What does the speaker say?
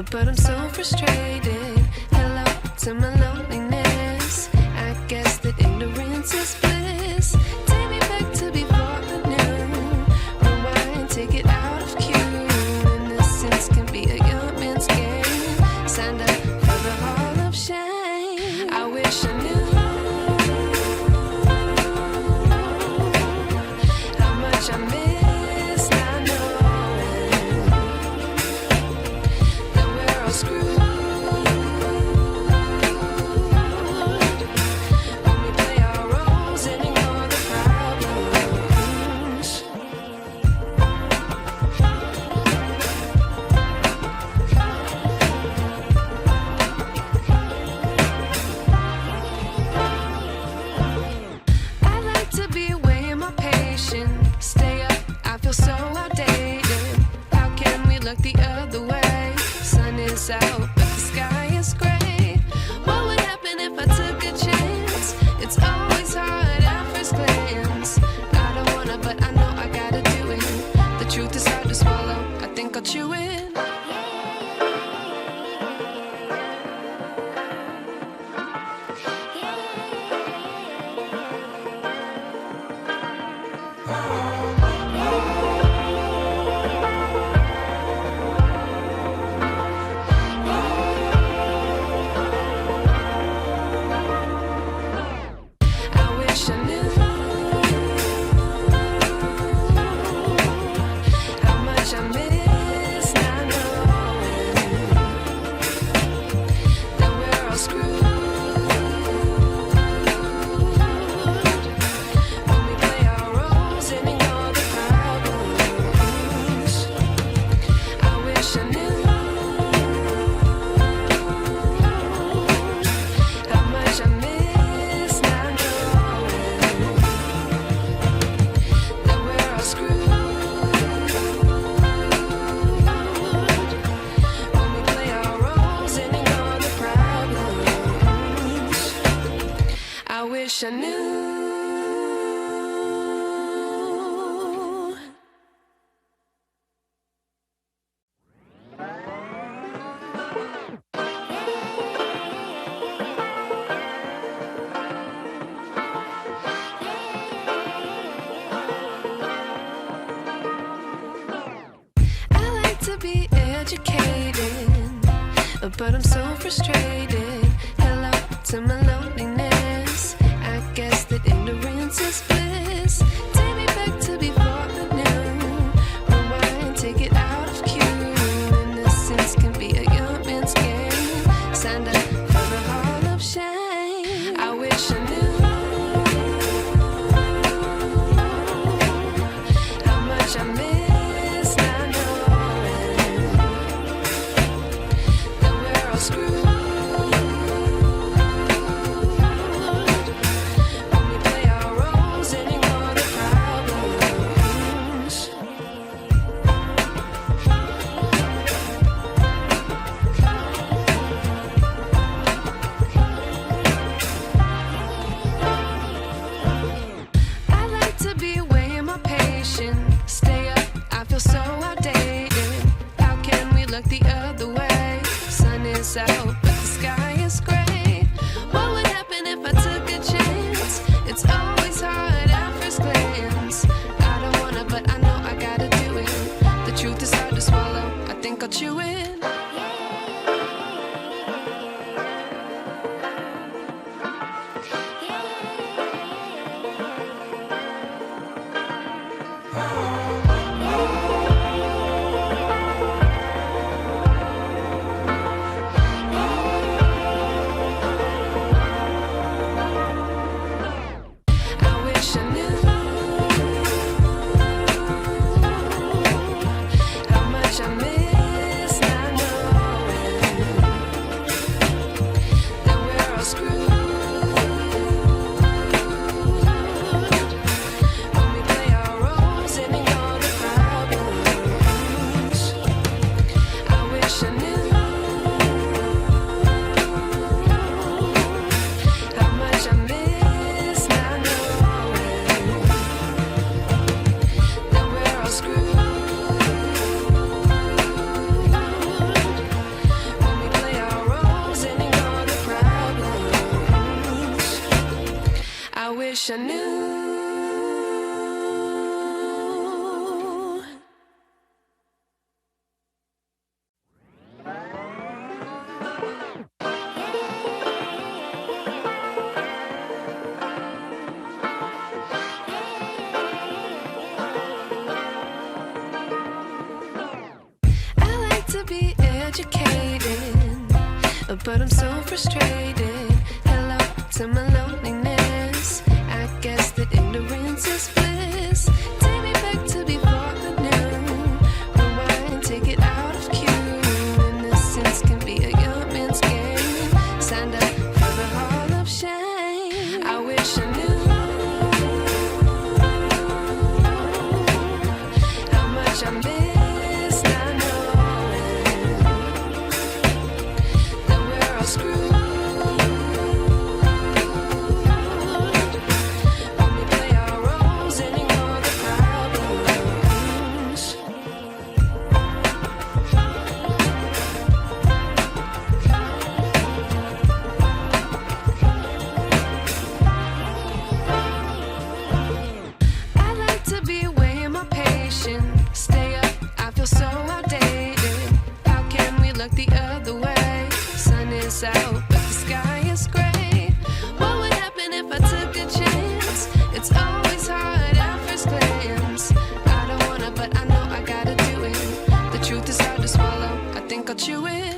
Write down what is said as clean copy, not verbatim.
but I'm so frustrated. Hello to my loneliness. I guess that ignorance is bliss. Take me back to before I knew. Rewind, take it out of cue. Innocence can be a young man's game. Signed up for the hall of shame. I wish I knew how much I miss not knowing that we're all screwed. When we play our roles and ignore the problems. I like to be away in my patience. Stay up, I feel so outdated. How can we look the other way? Sun is out, but the sky is gray. What would happen if I took a chance? It's always hard at first glance. I don't wanna, but I know I gotta do it. The truth is hard to swallow, I think I'll chew it. I wish I knew how much I miss not knowing that we're all screwed. When we play our roles and ignore the problems. I wish I knew how much I miss not knowing that we're all screwed. When we play our roles and ignore the problems. I wish I knew. I like to be educated, but I'm so frustrated. Hello to my loneliness. I guess that ignorance is bliss. Take me back to before I knew. Rewind, take it out of cue. Innocence can be a young man's game. Signed up for the hall of shame. I wish I knew how much I miss not knowing that we're all screwed. When we play our roles and ignore the problems. I like to be away in my patience. Stay up, I feel so outdated. How can we look the other way? Sun is out, but the sky is gray. What would happen if I took a chance? It's always hard at first glance. I don't wanna, but I know I gotta do it. The truth is hard to swallow, I think I'll chew it. I wish I knew how much I miss not knowing that we're all screwed. When we play our roles and ignore the problems. I wish I knew how much I miss not knowing that we're all screwed. wish I knew. I like to be educated, but I'm so frustrated. Hello to my loneliness. I guess that ignorance is bliss. Take me back to before I knew. Rewind, take it out of cue. Innocence can be a young man's game. Signed up for the hall of shame. I wish I knew how much I missed. I know that we're all screwed. Stay up, I feel so outdated. How can we look the other way? Sun is out, but the sky is gray. What would happen if I took a chance? It's always hard at first glance. I don't wanna, but I know I gotta do it. The truth is hard to swallow, I think I'll chew it.